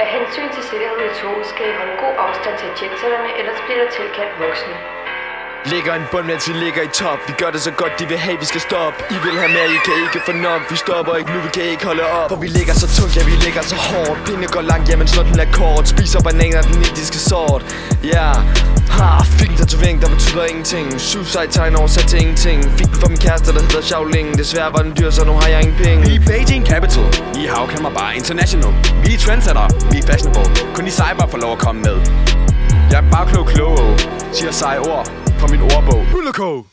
Af hensyn til sikkerhed i toget skal I holde god afstand til jetsætterne, ellers bliver der tilkaldt voksne. Ligger en bund, mens I ligger i top. Vi gør det så godt, de vil have, vi skal stoppe. I vil have mere, I kan ikke få nok. Vi stopper ikke nu, vi kan ikke holde op. For vi ligger så tungt, ja vi ligger så hårdt. Pengene går langt, ja men slår den er kort. Spiser bananer, den indiske sort. Ja, fik en tatovering, der betyder ingenting. Suicide-tegn oversat til ingenting. Fik den fra min kæreste, der hedder Shaolin. Desværre var den dyr, så nu har jeg ingen penge. Vi er Beijing Capital, I har kan man bare international. Vi er trendsetter, vi er fashionable. Kun de cyber får lov at komme med. Jeg er bare klog, siger seje ord fra min ordbog. Bullerko.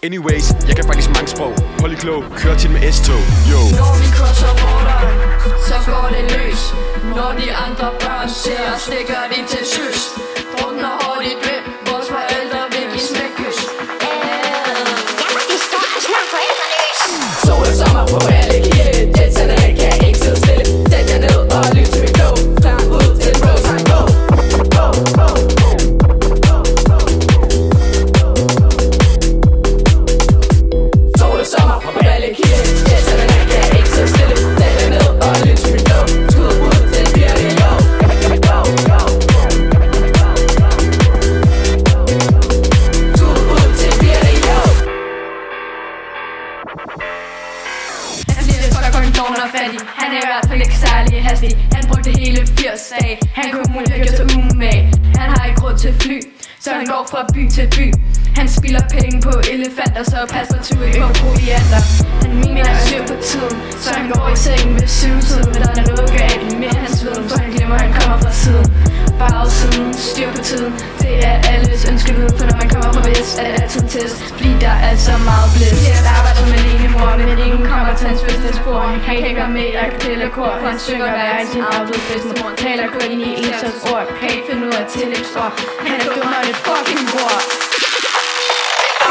Anyways, jeg kan faktisk mange sprog. Polyglot, kører til med S-tog. Yo. Når vi krydser border, så går det løs. Når de andre børn ser os, stikker de til søs. Drukner hårdt i drip, vores forældre vil give smækkys. Jeg må de står og snart forældreløs. Sol og sommer på alle kilde. Jetserne kan ikke sidde stille. Sæt jer ned og lyt til mit flow. Klar ud til Roseline, go. Han er i hvert fald ikke særlig hastig. Han brugte hele 80 dage. Han kunne muligt gøre sig umage. Han har ikke råd til fly, så han går fra by til by. Han spilder penge på elefanter, så passer til på provianter. Han mener at styr på tiden, så han går i sengen ved 7-tiden. Men der er noget galt med hans viden, for han glemmer, han kommer fra siden. Bagsiden, styr på tiden, det er alles ønskeviden. For når man kommer fra vest, er det altid en test, fordi der er så meget blæst. Her arbejder som alene mor, men ingen kommer til hans fødselsspor. Han kan ikke være med i a cappella-kor, for han synger hver i sin afdøde bedstemor. Taler kun i Elisas ord, kan ikke finde ud af tillægsord. Han er dummere end et fucking bror.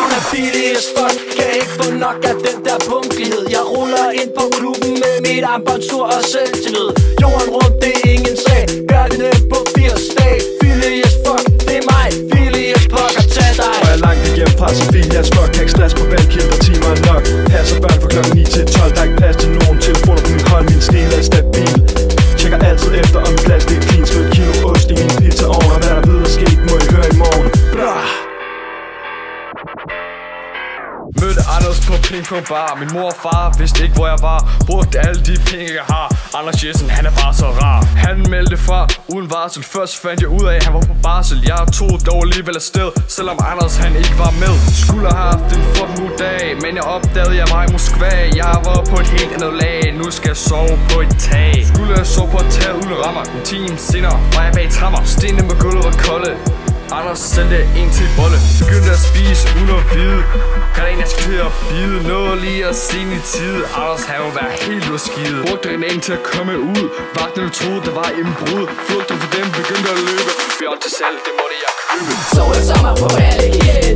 Hun er billig as fuck, kan ikke få nok af den der punktlighed. Jeg ruller ind på klubben med mit armbåndsur og selvtillid. Jorden rundt, det er ingen sag, gør det nemt på 80 dage. Billig as fuck, det er mig, billig as fuck og tag dig. Og jeg er langt hjem fra så billig as fuck. Kan ikke stress på vandkilder, timer er nok. Passer børn fra klokken 9 til 12. Der er ikke plads til nogen telefoner på min hånd. Min stil er stabil. Tjekker altid efter om plads, det er clean. Skød et kilo ost i min pizzaovn. Og hvad der videre sket, må I høre i morgen. Mødte Anders på pingpong bar. Min mor og far vidste ikke hvor jeg var. Brugte alle de penge jeg har. Anders Jessen, han er bare så rar. Han meldte fra uden varsel. Først fandt jeg ud af at han var på barsel. Jeg tog dog alligevel afsted, selvom Anders han ikke var med. Skulle have haft en fucking god dag, men jeg opdagede jeg var i Moskva. Jeg var på et helt andet lag. Nu skal jeg sove på et tag. Skulle jeg sove på et tag uden rammer. En time senere var jeg bag trammer. Stenene på gulvet var kolde. Anders sendte en til bolle. Begyndte at spise uden at vide. Kan der en, jeg skal til at bide. Noget lige at se i tid. Anders han vil være helt udskide. Brugte en anden til at komme ud. Vagterne troede der var indbrud. Flugten for dem begyndte at løbe. Bjørn til salg, det måtte jeg købe. Sol og sommer på alle kilde.